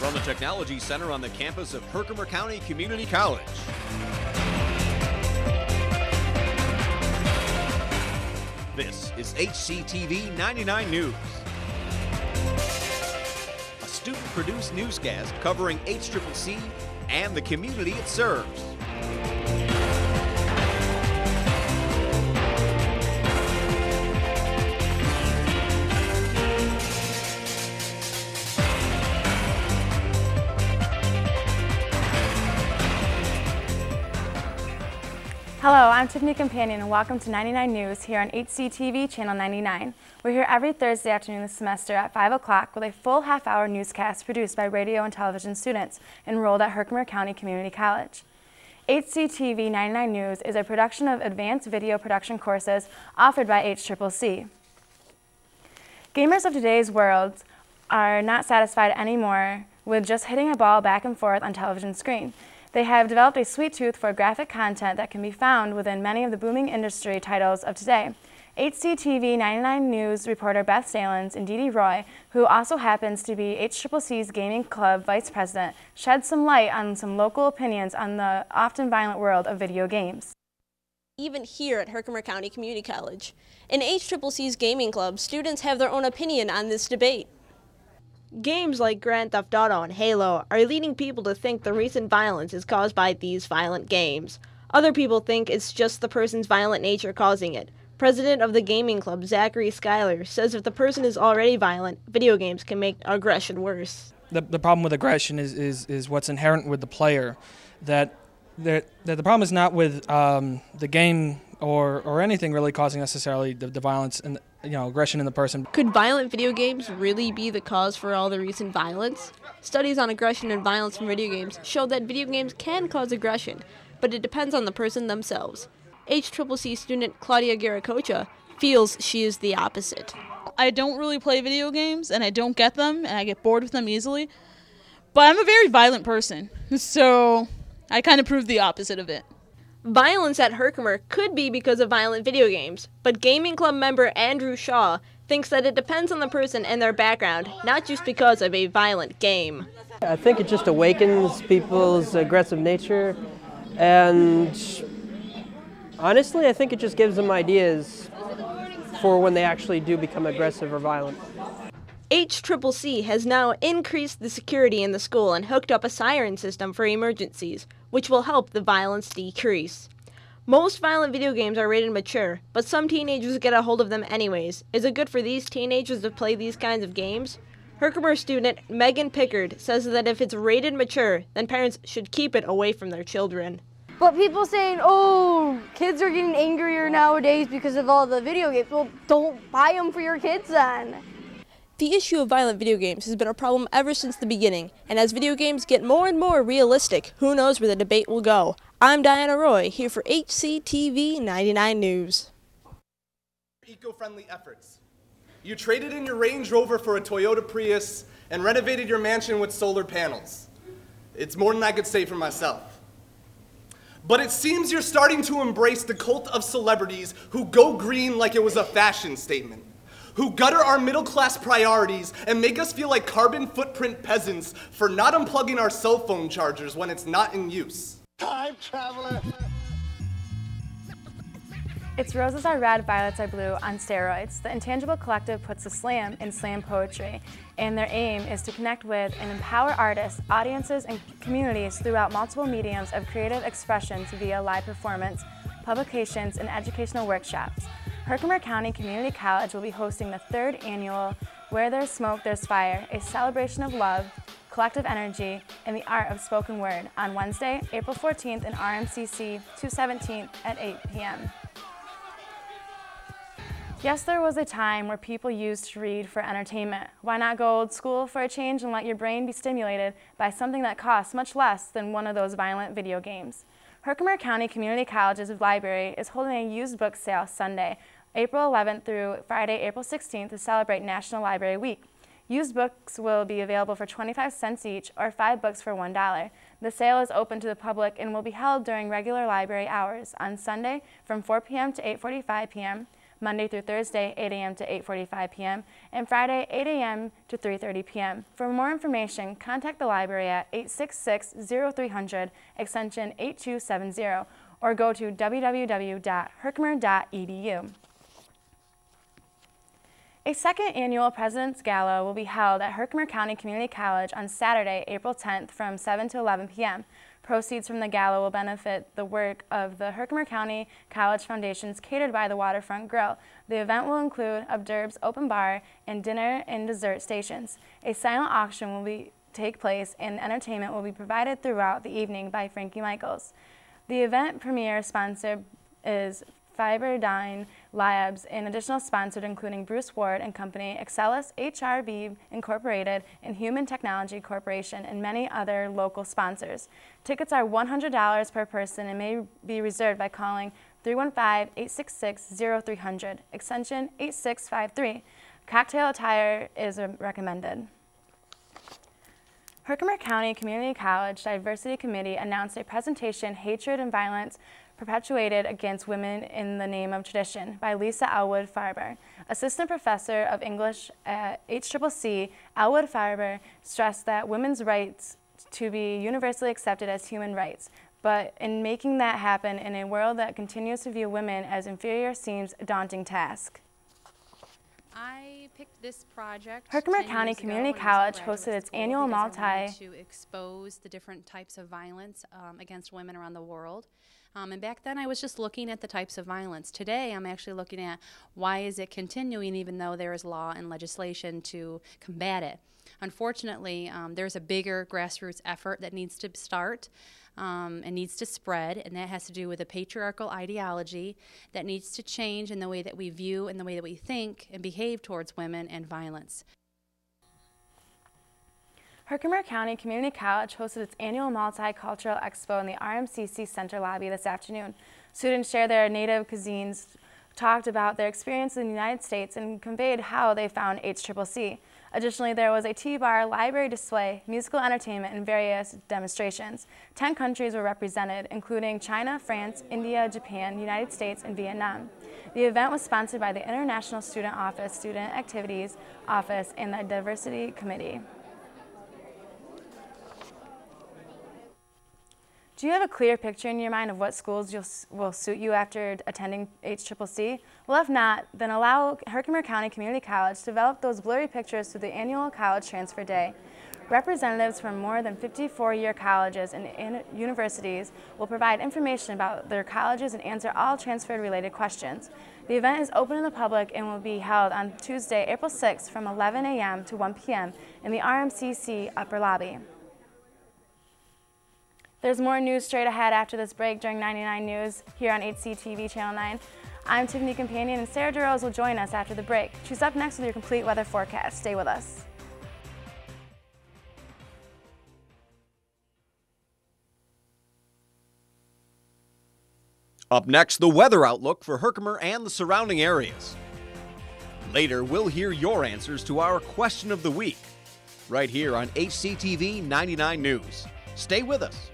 from the Technology Center on the campus of Herkimer County Community College. This is HCTV 99 News. A student-produced newscast covering HCCC and the community it serves. Hello, I'm Tiffany Campanian and welcome to 99 News here on HCTV Channel 99. We're here every Thursday afternoon this semester at 5 o'clock with a full half-hour newscast produced by radio and television students enrolled at Herkimer County Community College. HCTV 99 News is a production of advanced video production courses offered by HCCC. Gamers of today's world are not satisfied anymore with just hitting a ball back and forth on television screen. They have developed a sweet tooth for graphic content that can be found within many of the booming industry titles of today. HCTV 99 News reporter Beth Salins and Dee Dee Roy, who also happens to be HCCC's Gaming Club Vice President, shed some light on some local opinions on the often violent world of video games. Even here at Herkimer County Community College. In HCCC's Gaming Club, students have their own opinion on this debate. Games like Grand Theft Auto and Halo are leading people to think the recent violence is caused by these violent games. Other people think it's just the person's violent nature causing it. President of the Gaming Club, Zachary Schuyler, says if the person is already violent, video games can make aggression worse. The problem with aggression is what's inherent with the player. That the problem is not with the game or anything really causing necessarily the violence and aggression in the person. Could violent video games really be the cause for all the recent violence? Studies on aggression and violence from video games show that video games can cause aggression, but it depends on the person themselves. HCCC student Claudia Garacocha feels she is the opposite. I don't really play video games, and I don't get them, and I get bored with them easily, but I'm a very violent person, so I kind of prove the opposite of it. Violence at Herkimer could be because of violent video games, but Gaming Club member Andrew Shaw thinks that it depends on the person and their background, not just because of a violent game. I think it just awakens people's aggressive nature, and honestly, I think it just gives them ideas for when they actually do become aggressive or violent. HCCC has now increased the security in the school and hooked up a siren system for emergencies, which will help the violence decrease. Most violent video games are rated mature, but some teenagers get a hold of them anyways. Is it good for these teenagers to play these kinds of games? Herkimer student Megan Pickard says that if it's rated mature, then parents should keep it away from their children. But people saying, oh, kids are getting angrier nowadays because of all the video games. Well, don't buy them for your kids then. The issue of violent video games has been a problem ever since the beginning, and as video games get more and more realistic, who knows where the debate will go. I'm Diana Roy, here for HCTV 99 News. Eco-friendly efforts. You traded in your Range Rover for a Toyota Prius and renovated your mansion with solar panels. It's more than I could say for myself. But it seems you're starting to embrace the cult of celebrities who go green like it was a fashion statement, who gutter our middle-class priorities and make us feel like carbon footprint peasants for not unplugging our cell phone chargers when it's not in use. Time traveler! It's Roses Are Red, Violets Are Blue on steroids. The Intangible Collective puts a slam in slam poetry, and their aim is to connect with and empower artists, audiences, and communities throughout multiple mediums of creative expressions via live performance, publications, and educational workshops. Herkimer County Community College will be hosting the 3rd annual Where There's Smoke, There's Fire, a celebration of love, collective energy, and the art of spoken word on Wednesday, April 14th in RMCC 217 at 8 p.m. Yes, there was a time where people used to read for entertainment. Why not go old school for a change and let your brain be stimulated by something that costs much less than one of those violent video games? Herkimer County Community College's library is holding a used book sale Sunday, April 11th through Friday, April 16th to celebrate National Library Week. Used books will be available for 25 cents each or 5 books for $1. The sale is open to the public and will be held during regular library hours on Sunday from 4 p.m. to 8:45 p.m., Monday through Thursday, 8 a.m. to 8:45 p.m., and Friday, 8 a.m. to 3:30 p.m. For more information, contact the library at 866-0300, extension 8270, or go to www.herkimer.edu. A second annual President's Gala will be held at Herkimer County Community College on Saturday, April 10th from 7 to 11 p.m. Proceeds from the gala will benefit the work of the Herkimer County College Foundations catered by the Waterfront Grill. The event will include hors d'oeuvres, open bar, and dinner and dessert stations. A silent auction will take place, and entertainment will be provided throughout the evening by Frankie Michaels. The event premier sponsor is Fiberdyne Labs, and additional sponsors including Bruce Ward and Company, Excelis, HRB Incorporated, and Human Technology Corporation, and many other local sponsors. Tickets are $100 per person and may be reserved by calling 315-866-0300, extension 8653. Cocktail attire is recommended. Herkimer County Community College Diversity Committee announced a presentation, Hatred and Violence Perpetuated Against Women in the Name of Tradition, by Lisa Elwood Farber. Assistant Professor of English at HCCC, Elwood Farber stressed that women's rights to be universally accepted as human rights, but in making that happen in a world that continues to view women as inferior seems a daunting task. I picked this project. Herkimer County Community College hosted its annual to expose the different types of violence against women around the world. And back then I was just looking at the types of violence. Today I'm actually looking at why is it continuing even though there is law and legislation to combat it. Unfortunately, there's a bigger grassroots effort that needs to start and needs to spread, and that has to do with a patriarchal ideology that needs to change in the way that we view and the way that we think and behave towards women and violence. Herkimer County Community College hosted its annual Multicultural Expo in the RMCC Center lobby this afternoon. Students shared their native cuisines, talked about their experience in the United States, and conveyed how they found HCCC. Additionally, there was a tea bar, library display, musical entertainment, and various demonstrations. 10 countries were represented, including China, France, India, Japan, United States, and Vietnam. The event was sponsored by the International Student Office, Student Activities Office, and the Diversity Committee. Do you have a clear picture in your mind of what schools will suit you after attending HCCC? Well, if not, then allow Herkimer County Community College to develop those blurry pictures through the annual College Transfer Day. Representatives from more than 50 four-year colleges and universities will provide information about their colleges and answer all transfer-related questions. The event is open to the public and will be held on Tuesday, April 6th from 11 a.m. to 1 p.m. in the RMCC Upper Lobby. There's more news straight ahead after this break during 99 News here on HCTV Channel 9. I'm Tiffany Campanian, and Sarah DeRose will join us after the break. She's up next with your complete weather forecast. Stay with us. Up next, the weather outlook for Herkimer and the surrounding areas. Later, we'll hear your answers to our question of the week, right here on HCTV 99 News. Stay with us.